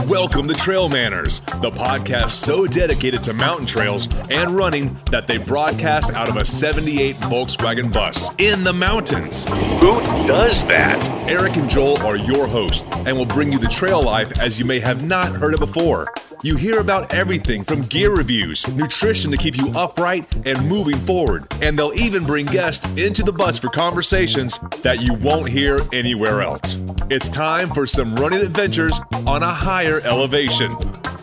Welcome to Trail Manners, the podcast so dedicated to mountain trails and running that they broadcast out of a 78 Volkswagen bus in the mountains. Who does that? Eric and Joel are your hosts and will bring you the trail life as you may have not heard it before. You hear about everything from gear reviews, nutrition to keep you upright and moving forward, and they'll even bring guests into the bus for conversations that you won't hear anywhere else. It's time for some running adventures on a higher elevation.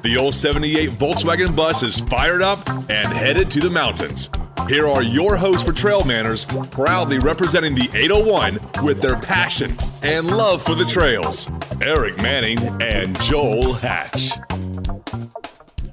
The old 78 Volkswagen bus is fired up and headed to the mountains. Here are your hosts for Trail Manners, proudly representing the 801 with their passion and love for the trails, Eric Manning and Joel Hatch.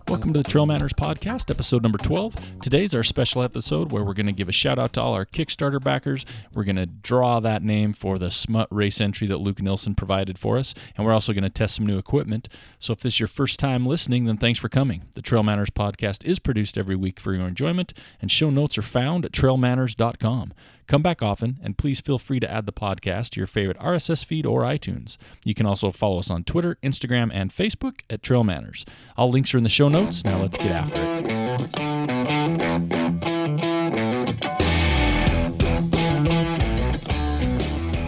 Welcome to the Trail Manners Podcast, episode number 12. Today's our special episode where we're going to give a shout out to all our Kickstarter backers. We're going to draw that name for the SMUT race entry that Luke Nilsson provided for us, and we're also going to test some new equipment. So if this is your first time listening, then thanks for coming. The Trail Manners Podcast is produced every week for your enjoyment, and show notes are found at trailmanners.com. Come back often, and please feel free to add the podcast to your favorite RSS feed or iTunes. You can also follow us on Twitter, Instagram, and Facebook at Trail Manners. All links are in the show notes. Now let's get after it.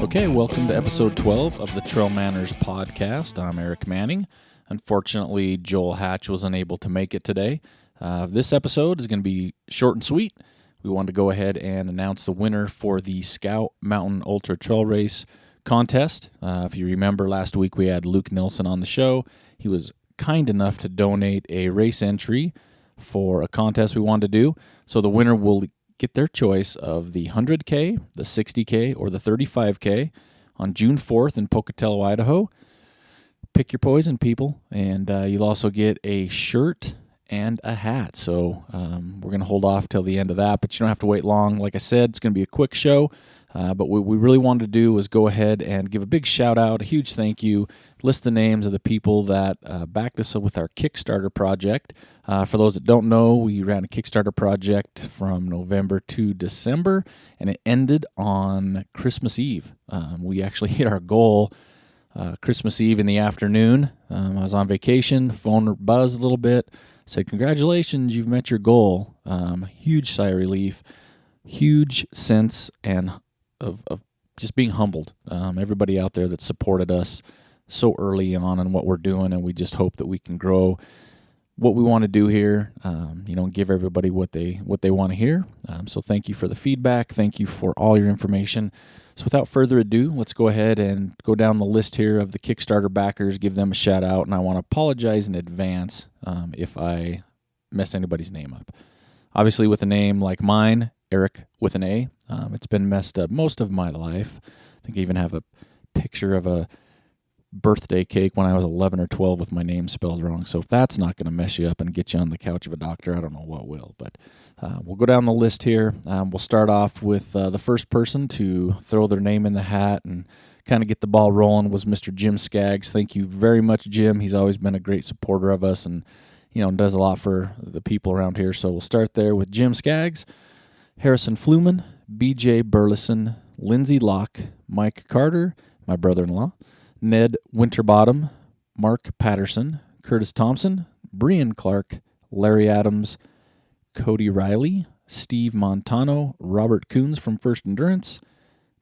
Okay, welcome to episode 12 of the Trail Manners Podcast. I'm Eric Manning. Unfortunately, Joel Hatch was unable to make it today. This episode is going to be short and sweet. We wanted to go ahead and announce the winner for the Scout Mountain Ultra Trail Race contest. If you remember, last week we had Luke Nilsson on the show. He was kind enough to donate a race entry for a contest we wanted to do. So the winner will get their choice of the 100K, the 60K, or the 35K on June 4th in Pocatello, Idaho. Pick your poison, people, and you'll also get a shirt and a hat. So we're going to hold off till the end of that, but you don't have to wait long. Like I said, it's going to be a quick show, but what we really wanted to do was go ahead and give a big shout out, a huge thank you, list the names of the people that backed us with our Kickstarter project. For those that don't know, we ran a Kickstarter project from November to December, and it ended on Christmas Eve. We actually hit our goal Christmas Eve in the afternoon. I was on vacation, phone buzzed a little bit, said, "Congratulations, you've met your goal." Huge sigh of relief, huge sense of just being humbled. Everybody out there that supported us so early on in what we're doing, and we just hope that we can grow what we want to do here, give everybody what they want to hear. So thank you for the feedback. Thank you for all your information. So without further ado, let's go ahead and go down the list here of the Kickstarter backers, give them a shout out, and I want to apologize in advance if I mess anybody's name up. Obviously, with a name like mine, Eric with an A, it's been messed up most of my life. I think I even have a picture of a birthday cake when I was 11 or 12 with my name spelled wrong. So if that's not going to mess you up and get you on the couch of a doctor, I don't know what will. But we'll go down the list here. We'll start off with the first person to throw their name in the hat and kind of get the ball rolling was Mr. Jim Skaggs. Thank you very much, Jim. He's always been a great supporter of us and does a lot for the people around here. So we'll start there with Jim Skaggs, Harrison Fluman, BJ Burleson, Lindsay Locke, Mike Carter, my brother-in-law, Ned Winterbottom, Mark Patterson, Curtis Thompson, Brian Clark, Larry Adams, Cody Riley, Steve Montano, Robert Coons from First Endurance,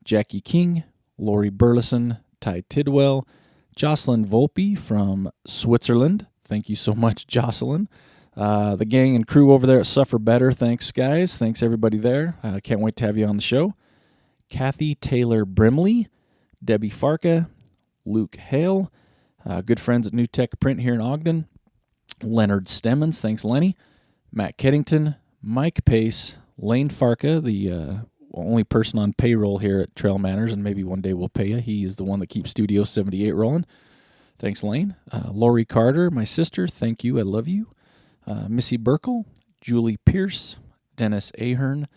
Jackie King, Lori Burleson, Ty Tidwell, Jocelyn Volpe from Switzerland. Thank you so much, Jocelyn. The gang and crew over there at Suffer Better. Thanks, guys. Thanks, everybody there. Can't wait to have you on the show. Kathy Taylor Brimley, Debbie Farka, Luke Hale, good friends at New Tech Print here in Ogden, Leonard Stemmons, thanks Lenny, Matt Keddington, Mike Pace, Lane Farka, the only person on payroll here at Trail Manners, and maybe one day we'll pay you. He is the one that keeps Studio 78 rolling. Thanks, Lane. Lori Carter, my sister, thank you, I love you. Missy Burkle, Julie Pierce, Dennis Ahern,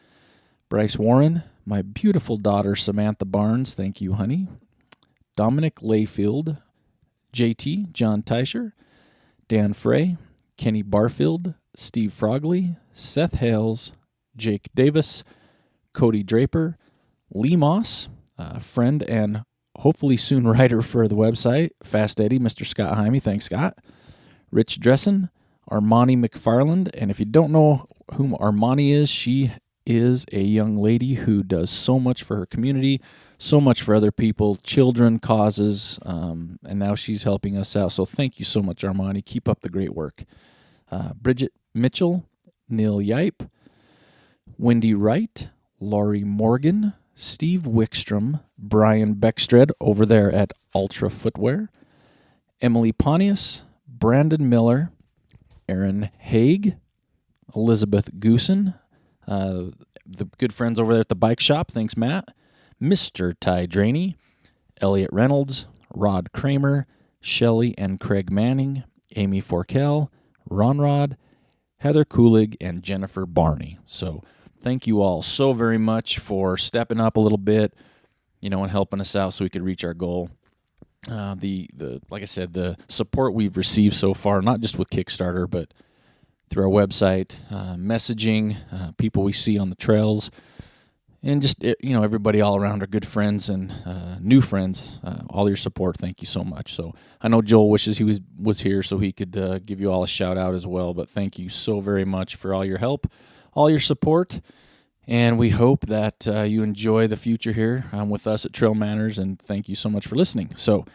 Bryce Warren, my beautiful daughter Samantha Barnes, thank you, honey. Dominic Layfield, JT, John Teicher, Dan Frey, Kenny Barfield, Steve Frogley, Seth Hales, Jake Davis, Cody Draper, Lee Moss, friend and hopefully soon writer for the website, Fast Eddie, Mr. Scott Hyme. Thanks, Scott. Rich Dressen, Armani McFarland. And if you don't know whom Armani is, she is a young lady who does so much for her community, so much for other people, children, causes, and now she's helping us out. So thank you so much, Armani. Keep up the great work. Bridget Mitchell, Neil Yipe, Wendy Wright, Laurie Morgan, Steve Wickstrom, Brian Beckstred over there at Ultra Footwear, Emily Pontius, Brandon Miller, Aaron Haig, Elizabeth Goosen, the good friends over there at the bike shop, thanks Matt, Mr. Ty Draney, Elliot Reynolds, Rod Kramer, Shelley and Craig Manning, Amy Forkel, Ron Rod, Heather Kulig, and Jennifer Barney. So thank you all so very much for stepping up a little bit, and helping us out so we could reach our goal. Like I said, the support we've received so far, not just with Kickstarter, but through our website, messaging, people we see on the trails, and just, everybody all around, our good friends and new friends, all your support, thank you so much. So I know Joel wishes he was here so he could give you all a shout out as well, but thank you so very much for all your help, all your support, and we hope that you enjoy the future here with us at Trail Manners, and thank you so much for listening. So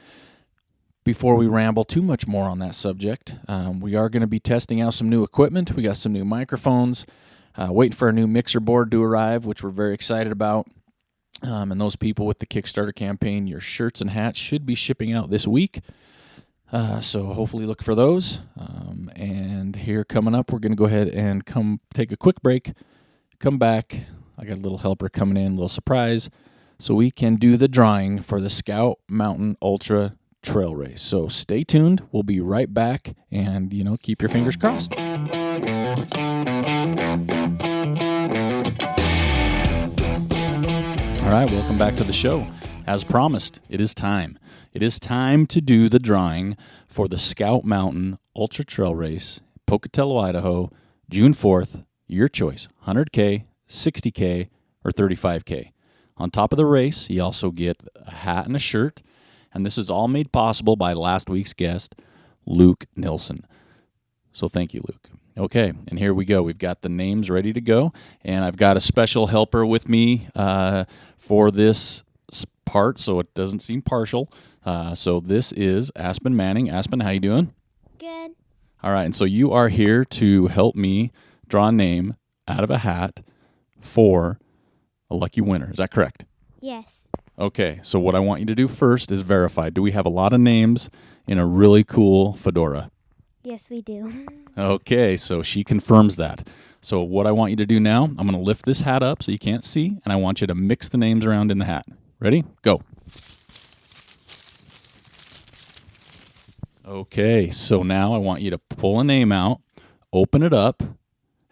before we ramble too much more on that subject, we are going to be testing out some new equipment. We got some new microphones, waiting for our new mixer board to arrive, which we're very excited about. And those people with the Kickstarter campaign, your shirts and hats should be shipping out this week. So hopefully look for those. And here coming up, we're going to go ahead and come take a quick break, come back. I got a little helper coming in, a little surprise, so we can do the drawing for the Scout Mountain Ultra Trail Race. So stay tuned. We'll be right back, and, keep your fingers crossed. All right, welcome back to the show. As promised, it is time. It is time to do the drawing for the Scout Mountain Ultra Trail Race, Pocatello, Idaho, June 4th. Your choice, 100K, 60K, or 35K. On top of the race, you also get a hat and a shirt, and this is all made possible by last week's guest, Luke Nilsson. So thank you, Luke. Okay, and here we go. We've got the names ready to go, and I've got a special helper with me for this part, so it doesn't seem partial. So this is Aspen Manning. Aspen, how you doing? Good. All right, and so you are here to help me draw a name out of a hat for a lucky winner. Is that correct? Yes. Okay, so what I want you to do first is verify. Do we have a lot of names in a really cool fedora? Yes, we do. Okay, so she confirms that. So what I want you to do now, I'm going to lift this hat up so you can't see, and I want you to mix the names around in the hat. Ready? Go. Okay, so now I want you to pull a name out, open it up,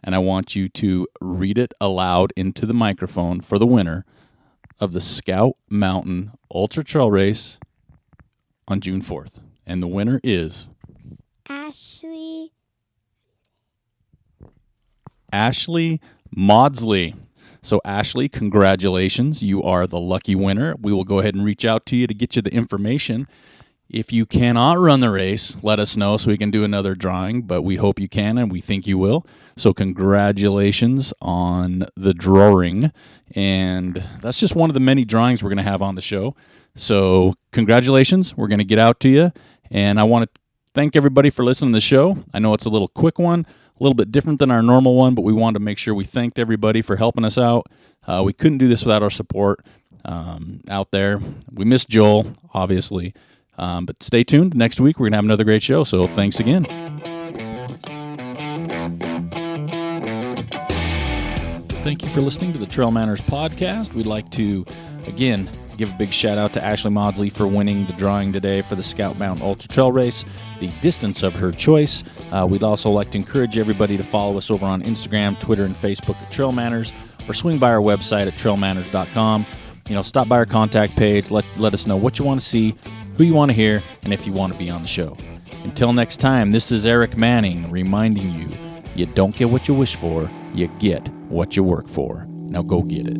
and I want you to read it aloud into the microphone for the winner of the Scout Mountain Ultra Trail Race on June 4th. And the winner is Ashley Maudsley. So Ashley, congratulations. You are the lucky winner. We will go ahead and reach out to you to get you the information. If you cannot run the race, let us know so we can do another drawing, but we hope you can and we think you will. So congratulations on the drawing, and that's just one of the many drawings we're going to have on the show. So congratulations. We're going to get out to you, and I want to thank everybody for listening to the show. I know it's a little quick one, a little bit different than our normal one, but we wanted to make sure we thanked everybody for helping us out. We couldn't do this without our support out there. We miss Joel, obviously. But stay tuned. Next week, we're going to have another great show. So thanks again. Thank you for listening to the Trail Manners podcast. We'd like to, again, give a big shout out to Ashley Maudsley for winning the drawing today for the Scout Mountain Ultra Trail Race, the distance of her choice. We'd also like to encourage everybody to follow us over on Instagram, Twitter, and Facebook at Trail Manners, or swing by our website at trailmanners.com. Stop by our contact page. Let us know what you want to see, who you want to hear, and if you want to be on the show. Until next time, this is Eric Manning reminding you, you don't get what you wish for, you get what you work for. Now go get it.